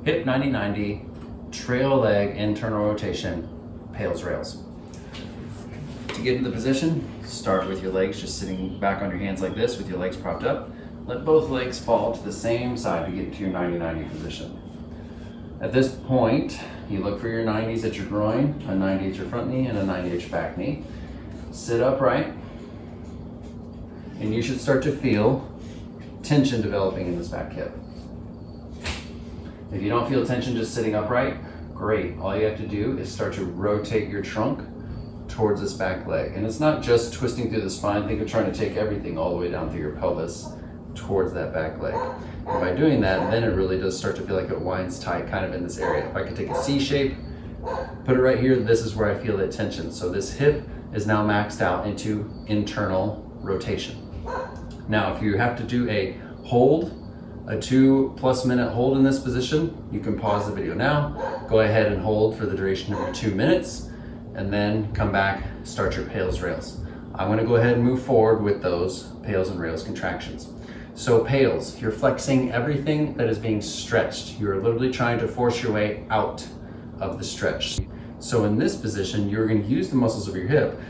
hip 90-90, trail leg, internal rotation, PAILS rails. To get into the position, start with your legs just sitting back on your hands like this with your legs propped up. Let both legs fall to the same side to get to your 90-90 position. At this point, you look for your 90s at your groin, a 90 at your front knee, and a 90 at your back knee. Sit upright, and you should start to feel tension developing in this back hip. If you don't feel tension just sitting upright, great. All you have to do is start to rotate your trunk towards this back leg. And it's not just twisting through the spine. Think of trying to take everything all the way down through your pelvis towards that back leg. And by doing that, then it really does start to feel like it winds tight kind of in this area. If I could take a C shape, put it right here, this is where I feel that tension. So this hip is now maxed out into internal rotation. Now, if you have to do a hold, a 2+ minute hold in this position, you can pause the video now, go ahead and hold for the duration of your 2 minutes, and then come back, start your PAILS rails. I'm gonna go ahead and move forward with those PAILS and rails contractions. So PAILS, you're flexing everything that is being stretched. You're literally trying to force your way out of the stretch. So in this position, you're gonna use the muscles of your hip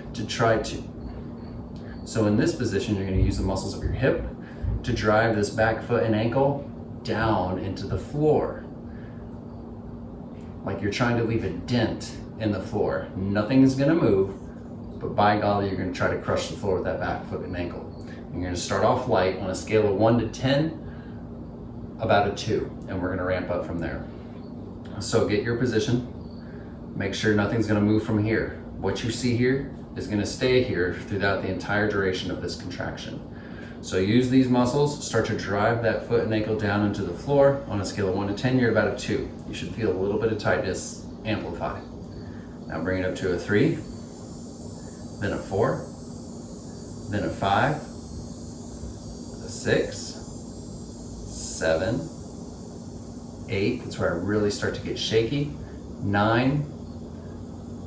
to drive this back foot and ankle down into the floor. Like you're trying to leave a dent in the floor. Nothing is gonna move, but by golly, you're gonna try to crush the floor with that back foot and ankle. You're gonna start off light on a scale of 1 to 10, about a 2, and we're gonna ramp up from there. So get your position, make sure nothing's gonna move from here. What you see here is gonna stay here throughout the entire duration of this contraction. So use these muscles, start to drive that foot and ankle down into the floor. On a scale of 1 to 10, you're about a 2. You should feel a little bit of tightness amplify. Now bring it up to a 3, then a 4, then a 5, a 6, 7, 8, that's where I really start to get shaky, 9,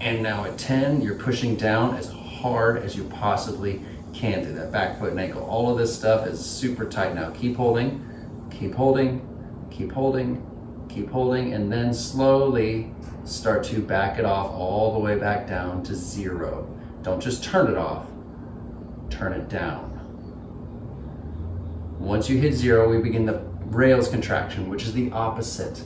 and now at 10, you're pushing down as hard as you possibly can through that back foot and ankle. All of this stuff is super tight now. Keep holding, keep holding, keep holding, keep holding, and then slowly start to back it off all the way back down to 0. Don't just turn it off, turn it down. Once you hit 0, we begin the rails contraction, which is the opposite.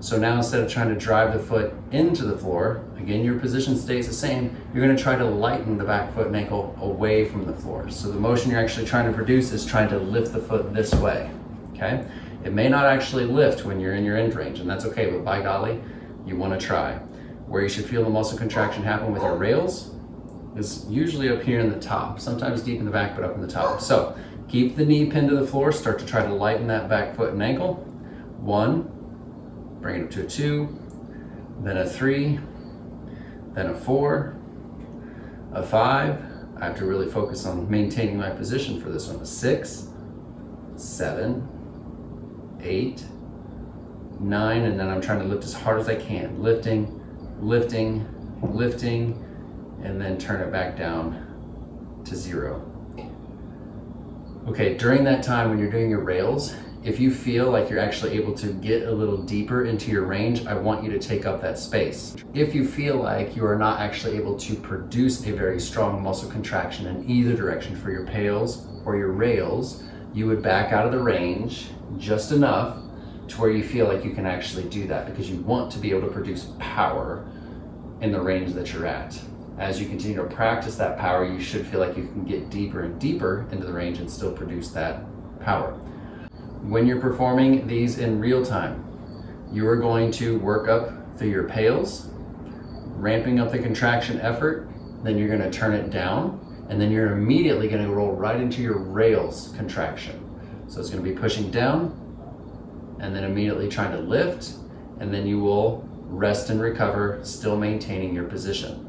So now instead of trying to drive the foot into the floor, again, your position stays the same, you're gonna try to lighten the back foot and ankle away from the floor. So the motion you're actually trying to produce is trying to lift the foot this way, okay? It may not actually lift when you're in your end range, and that's okay, but by golly, you wanna try. Where you should feel the muscle contraction happen with your rails is usually up here in the top, sometimes deep in the back, but up in the top. So keep the knee pinned to the floor, start to try to lighten that back foot and ankle. 1, bring it up to a 2, then a 3, then a 4, a 5. I have to really focus on maintaining my position for this one. A 6, 7, 8, 9, and then I'm trying to lift as hard as I can. Lifting, lifting, lifting, and then turn it back down to 0. Okay, during that time when you're doing your rails, if you feel like you're actually able to get a little deeper into your range, I want you to take up that space. If you feel like you are not actually able to produce a very strong muscle contraction in either direction for your PAILS or your rails, you would back out of the range just enough to where you feel like you can actually do that, because you want to be able to produce power in the range that you're at. As you continue to practice that power, you should feel like you can get deeper and deeper into the range and still produce that power. When you're performing these in real time, you are going to work up through your PAILS, ramping up the contraction effort, then you're gonna turn it down, and then you're immediately gonna roll right into your rails contraction. So it's gonna be pushing down, and then immediately trying to lift, and then you will rest and recover, still maintaining your position.